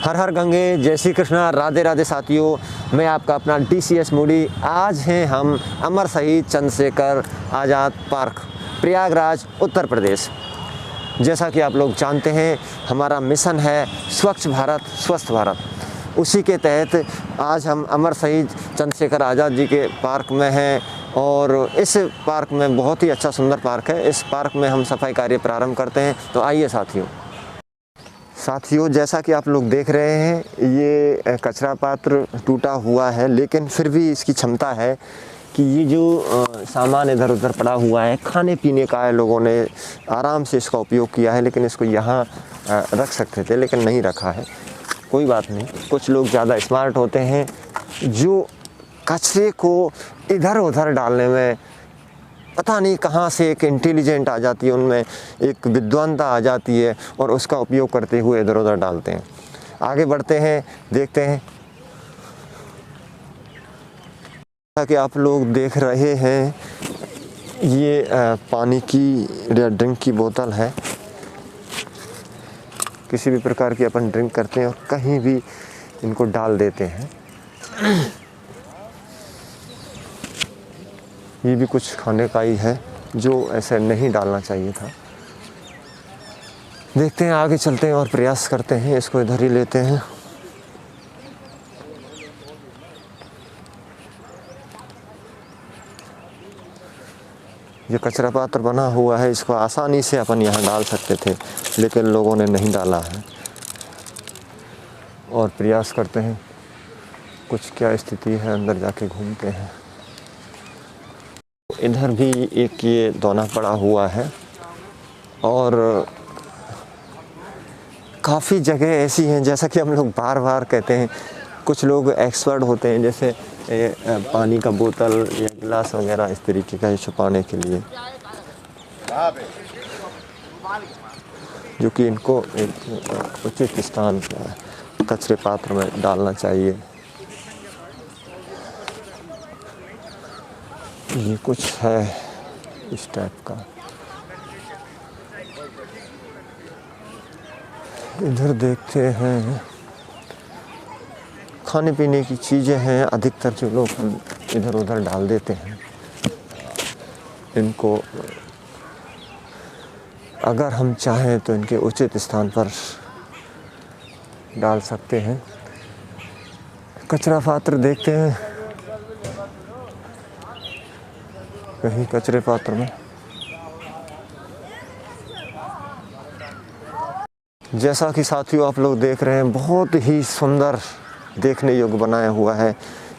हर हर गंगे, जय श्री कृष्णा, राधे राधे साथियों। मैं आपका अपना DCS मूडी। आज हैं हम अमर शहीद चंद्रशेखर आज़ाद पार्क, प्रयागराज, उत्तर प्रदेश। जैसा कि आप लोग जानते हैं, हमारा मिशन है स्वच्छ भारत स्वस्थ भारत। उसी के तहत आज हम अमर शहीद चंद्रशेखर आज़ाद जी के पार्क में हैं और इस पार्क में बहुत ही अच्छा सुंदर पार्क है। इस पार्क में हम सफाई कार्य प्रारंभ करते हैं। तो आइए साथियों, जैसा कि आप लोग देख रहे हैं, ये कचरा पात्र टूटा हुआ है, लेकिन फिर भी इसकी क्षमता है कि ये जो सामान इधर उधर पड़ा हुआ है, खाने पीने का है, लोगों ने आराम से इसका उपयोग किया है, लेकिन इसको यहाँ रख सकते थे, लेकिन नहीं रखा है। कोई बात नहीं, कुछ लोग ज़्यादा स्मार्ट होते हैं जो कचरे को इधर उधर डालने में पता नहीं कहाँ से एक इंटेलिजेंट आ जाती है, उनमें एक विद्वानता आ जाती है और उसका उपयोग करते हुए इधर उधर डालते हैं। आगे बढ़ते हैं, देखते हैं। जैसा कि आप लोग देख रहे हैं, ये पानी की या ड्रिंक की बोतल है। किसी भी प्रकार की अपन ड्रिंक करते हैं और कहीं भी इनको डाल देते हैं। ये भी कुछ खाने का ही है जो ऐसे नहीं डालना चाहिए था। देखते हैं, आगे चलते हैं और प्रयास करते हैं। इसको इधर ही लेते हैं। ये कचरा पात्र बना हुआ है, इसको आसानी से अपन यहाँ डाल सकते थे, लेकिन लोगों ने नहीं डाला है। और प्रयास करते हैं, कुछ क्या स्थिति है, अंदर जाके घूमते हैं। इधर भी एक ये दोना पड़ा हुआ है और काफ़ी जगह ऐसी हैं, जैसा कि हम लोग बार बार कहते हैं, कुछ लोग एक्सपर्ट होते हैं, जैसे पानी का बोतल या गिलास वगैरह इस तरीके का छुपाने के लिए, जो कि इनको एक उचित स्थान कचरे पात्र में डालना चाहिए। ये कुछ है इस टाइप का। इधर देखते हैं, खाने पीने की चीज़ें हैं, अधिकतर जो लोग हम इधर उधर डाल देते हैं। इनको अगर हम चाहें तो इनके उचित स्थान पर डाल सकते हैं। कचरा पात्र देखते हैं, कहीं कचरे पात्र में। जैसा कि साथियों आप लोग देख रहे हैं, बहुत ही सुंदर देखने योग्य बनाया हुआ है।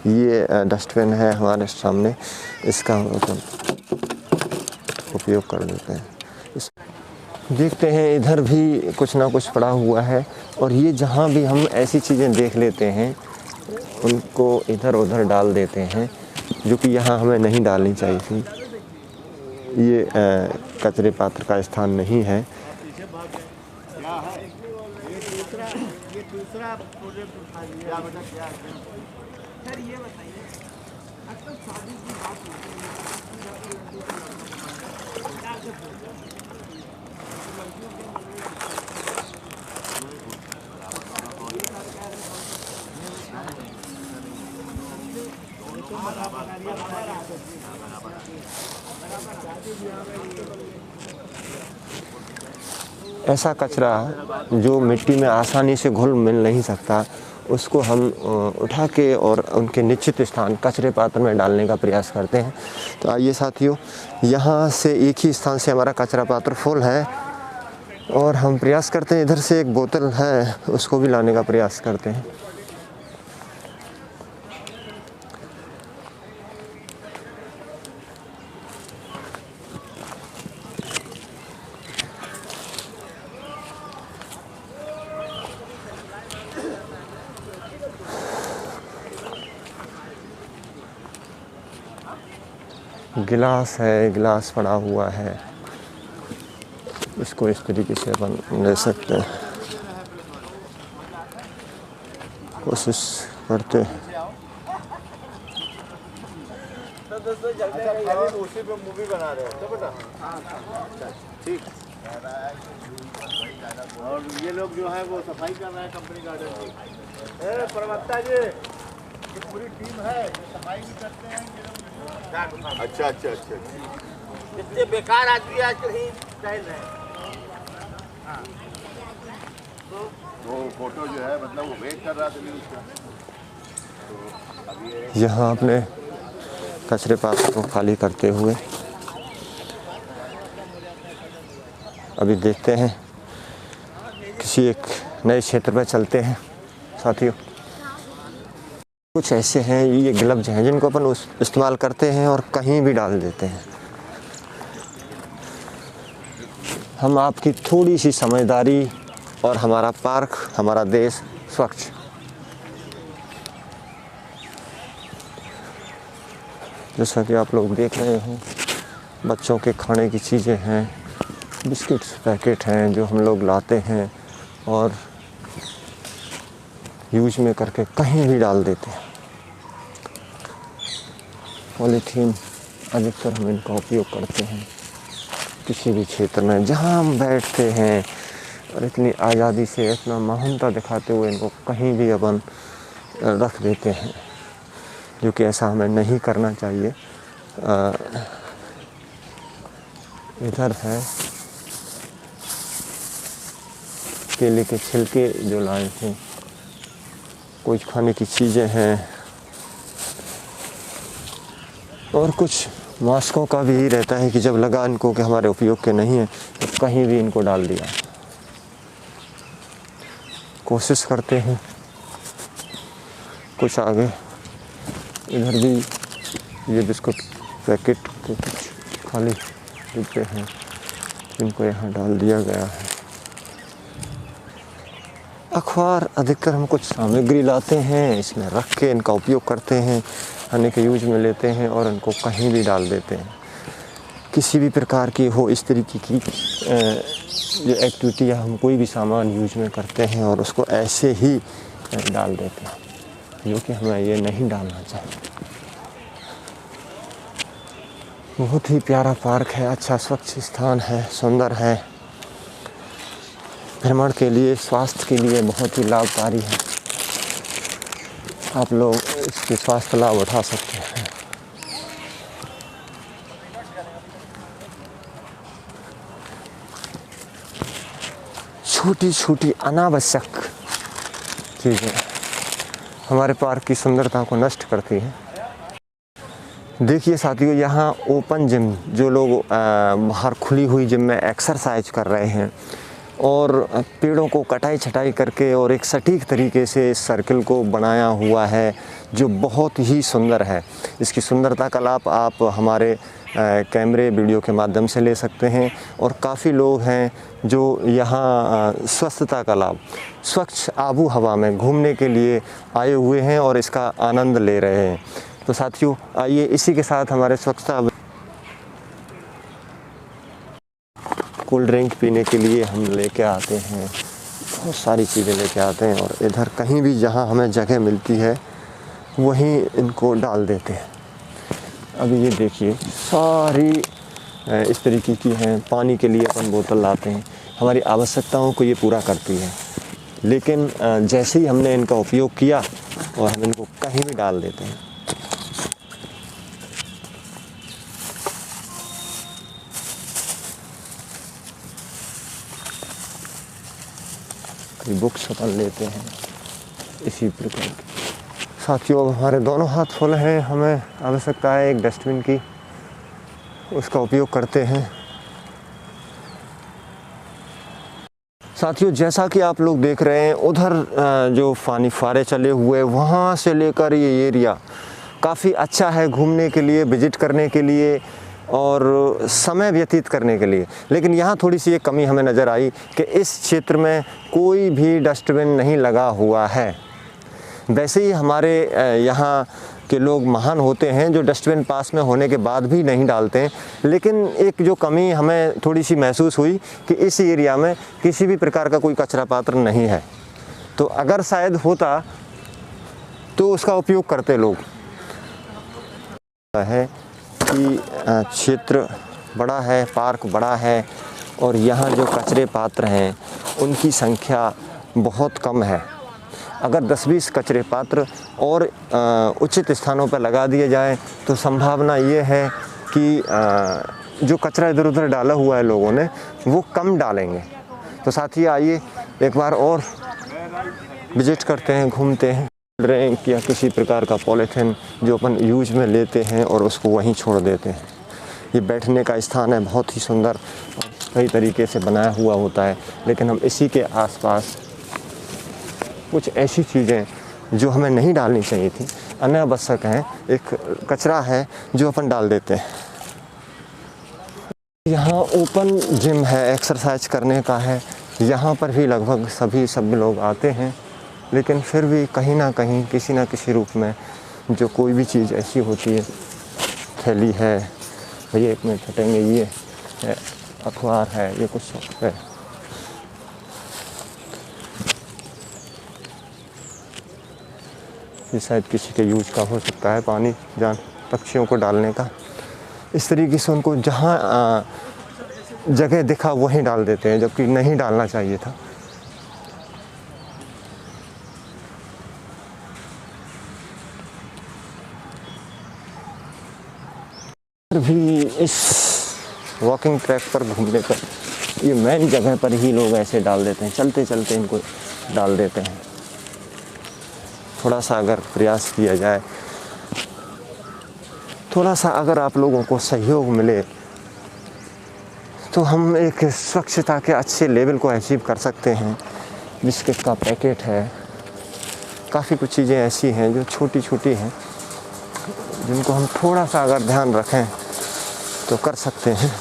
ये डस्टबिन है हमारे सामने, इसका उपयोग कर लेते हैं। देखते हैं, इधर भी कुछ ना कुछ पड़ा हुआ है और ये जहाँ भी हम ऐसी चीज़ें देख लेते हैं, उनको इधर उधर डाल देते हैं, जो कि यहाँ हमें नहीं डालनी चाहिए थी। ये कचरे पात्र का स्थान नहीं है। ऐसा कचरा जो मिट्टी में आसानी से घुल मिल नहीं सकता, उसको हम उठा के और उनके निश्चित स्थान कचरे पात्र में डालने का प्रयास करते हैं। तो आइए साथियों, यहाँ से एक ही स्थान से हमारा कचरा पात्र फुल है और हम प्रयास करते हैं, इधर से एक बोतल है, उसको भी लाने का प्रयास करते हैं। गिलास है, गिलास पड़ा हुआ है, इसको इस तरीके से अपन ले सकते हैं। कोशिश करते हैं। उसी पे मूवी बना रहे हो तो बेटा ठीक। और ये लोग जो है वो सफाई कर रहे हैं कंपनी गार्डन की। प्रवक्ता जी, ये पूरी टीम है, सफाई भी करते हैं ये लोग। अच्छा अच्छा अच्छा, इतने बेकार आदमी आजकल ही स्टाइल है। तो फोटो जो है मतलब वो वेट कर रहा था न्यूज़ का। तो अभी यहाँ अपने कचरे पात्र को खाली करते हुए अभी देखते हैं, किसी एक नए क्षेत्र में चलते हैं साथियों। कुछ ऐसे हैं, ये ग्लव्स हैं जिनको अपन इस्तेमाल करते हैं और कहीं भी डाल देते हैं। हम आपकी थोड़ी सी समझदारी और हमारा पार्क, हमारा देश स्वच्छ। जैसा कि आप लोग देख रहे हो, बच्चों के खाने की चीज़ें हैं, बिस्किट्स पैकेट हैं जो हम लोग लाते हैं और यूज में करके कहीं भी डाल देते हैं। पॉलीथीन अधिकतर हम इनका उपयोग करते हैं किसी भी क्षेत्र में जहाँ हम बैठते हैं, और इतनी आज़ादी से, इतना महानता दिखाते हुए इनको कहीं भी अपन रख देते हैं, जो कि ऐसा हमें नहीं करना चाहिए। इधर है केले के छिलके जो लाए थे, कुछ खाने की चीज़ें हैं और कुछ मास्कों का भी रहता है कि जब लगा इनको कि हमारे उपयोग के नहीं है तो कहीं भी इनको डाल दिया। कोशिश करते हैं कुछ आगे, इधर भी ये बिस्कुट पैकेट के कुछ खाली डिब्बे हैं जिनको यहाँ डाल दिया गया है। अखबार अधिकतर हम कुछ सामग्री लाते हैं, इसमें रख के इनका उपयोग करते हैं, खाने के यूज में लेते हैं और इनको कहीं भी डाल देते हैं। किसी भी प्रकार की हो इस तरीके की जो एक्टिविटी या हम कोई भी सामान यूज में करते हैं और उसको ऐसे ही डाल देते हैं, जो कि हमें ये नहीं डालना चाहिए। बहुत ही प्यारा पार्क है, अच्छा स्वच्छ स्थान है, सुंदर है, भ्रमण के लिए, स्वास्थ्य के लिए बहुत ही लाभकारी है। आप लोग इसके स्वास्थ्य लाभ उठा सकते हैं। छोटी छोटी अनावश्यक चीज़ें हमारे पार्क की सुंदरता को नष्ट करती हैं। देखिए साथियों, यहाँ ओपन जिम, जो लोग बाहर खुली हुई जिम में एक्सरसाइज कर रहे हैं और पेड़ों को कटाई छटाई करके और एक सटीक तरीके से इस सर्किल को बनाया हुआ है, जो बहुत ही सुंदर है। इसकी सुंदरता का लाभ आप हमारे कैमरे वीडियो के माध्यम से ले सकते हैं। और काफ़ी लोग हैं जो यहाँ स्वस्थता का लाभ, स्वच्छ आबू हवा में घूमने के लिए आए हुए हैं और इसका आनंद ले रहे हैं। तो साथियों, आइए इसी के साथ हमारे स्वच्छता, कोल्ड ड्रिंक पीने के लिए हम लेके आते हैं, बहुत सारी चीज़ें लेके आते हैं और इधर कहीं भी जहाँ हमें जगह मिलती है वहीं इनको डाल देते हैं। अभी ये देखिए, सारी इस तरीके की हैं। पानी के लिए अपन बोतल लाते हैं, हमारी आवश्यकताओं को ये पूरा करती है, लेकिन जैसे ही हमने इनका उपयोग किया और हम इनको कहीं भी डाल देते हैं। बुक्स अपन लेते हैं इसी प्रकार की। साथियों, अब हमारे दोनों हाथ फुल हैं, हमें आवश्यकता है एक डस्टबिन की, उसका उपयोग करते हैं। साथियों, जैसा कि आप लोग देख रहे हैं, उधर जो पानी फारे चले हुए, वहाँ से लेकर ये एरिया काफ़ी अच्छा है घूमने के लिए, विजिट करने के लिए और समय व्यतीत करने के लिए। लेकिन यहाँ थोड़ी सी एक कमी हमें नज़र आई कि इस क्षेत्र में कोई भी डस्टबिन नहीं लगा हुआ है। वैसे ही हमारे यहाँ के लोग महान होते हैं जो डस्टबिन पास में होने के बाद भी नहीं डालते हैं, लेकिन एक जो कमी हमें थोड़ी सी महसूस हुई कि इस एरिया में किसी भी प्रकार का कोई कचरा पात्र नहीं है। तो अगर शायद होता तो उसका उपयोग करते लोग। है कि क्षेत्र बड़ा है, पार्क बड़ा है और यहाँ जो कचरे पात्र हैं उनकी संख्या बहुत कम है। अगर 10-20 कचरे पात्र और उचित स्थानों पर लगा दिए जाएं तो संभावना ये है कि जो कचरा इधर उधर डाला हुआ है लोगों ने वो कम डालेंगे। तो साथियों आइए एक बार और विजिट करते हैं, घूमते हैं। ड्रिंक या किसी प्रकार का पॉलीथीन जो अपन यूज में लेते हैं और उसको वहीं छोड़ देते हैं। ये बैठने का स्थान है, बहुत ही सुंदर और कई तरीके से बनाया हुआ होता है, लेकिन हम इसी के आसपास कुछ ऐसी चीज़ें जो हमें नहीं डालनी चाहिए थी अनावश्यक हैं, एक कचरा है जो अपन डाल देते हैं। यहाँ ओपन जिम है, एक्सरसाइज करने का है। यहाँ पर भी लगभग सब लोग आते हैं, लेकिन फिर भी कहीं ना कहीं किसी न किसी रूप में जो कोई भी चीज़ ऐसी होती है, थैली है, भैया एक मिनट हटेंगे, ये है, अखबार है, ये कुछ है, ये शायद किसी के यूज का हो सकता है, पानी जान पक्षियों को डालने का। इस तरीके से उनको जहाँ जगह दिखा वहीं डाल देते हैं, जबकि नहीं डालना चाहिए था। फिर भी इस वॉकिंग ट्रैक पर घूमने पर ये मेन जगह पर ही लोग ऐसे डाल देते हैं, चलते चलते इनको डाल देते हैं। थोड़ा सा अगर प्रयास किया जाए, थोड़ा सा अगर आप लोगों को सहयोग मिले तो हम एक स्वच्छता के अच्छे लेवल को अचीव कर सकते हैं। बिस्किट का पैकेट है, काफ़ी कुछ चीज़ें ऐसी हैं जो छोटी छोटी हैं, जिनको हम थोड़ा सा अगर ध्यान रखें तो कर सकते हैं।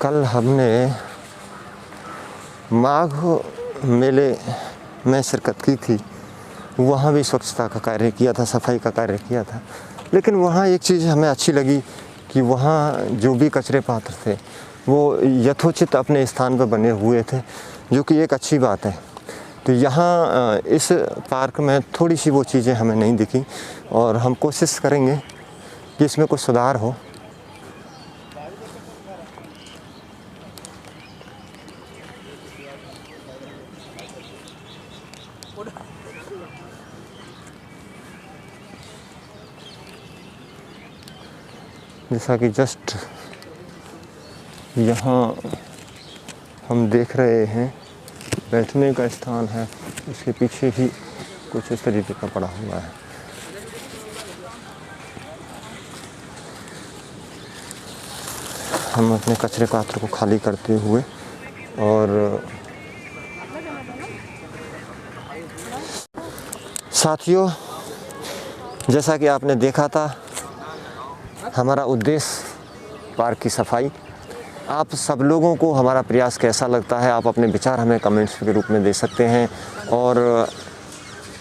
कल हमने माघ मेले में शिरकत की थी, वहाँ भी स्वच्छता का कार्य किया था, सफाई का कार्य किया था। लेकिन वहाँ एक चीज़ हमें अच्छी लगी कि वहाँ जो भी कचरे पात्र थे वो यथोचित अपने स्थान पर बने हुए थे, जो कि एक अच्छी बात है। तो यहाँ इस पार्क में थोड़ी सी वो चीज़ें हमें नहीं दिखी और हम कोशिश करेंगे कि इसमें कुछ सुधार हो। जैसा कि जस्ट यहाँ हम देख रहे हैं बैठने का स्थान है, उसके पीछे ही कुछ इस तरीके का पड़ा हुआ है। हम अपने कचरे पात्र को खाली करते हुए और साथियों, जैसा कि आपने देखा था, हमारा उद्देश्य पार्क की सफाई। आप सब लोगों को हमारा प्रयास कैसा लगता है, आप अपने विचार हमें कमेंट्स के रूप में दे सकते हैं और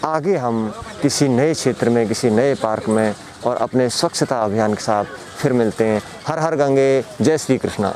आगे हम किसी नए क्षेत्र में, किसी नए पार्क में और अपने स्वच्छता अभियान के साथ फिर मिलते हैं। हर हर गंगे, जय श्री कृष्णा।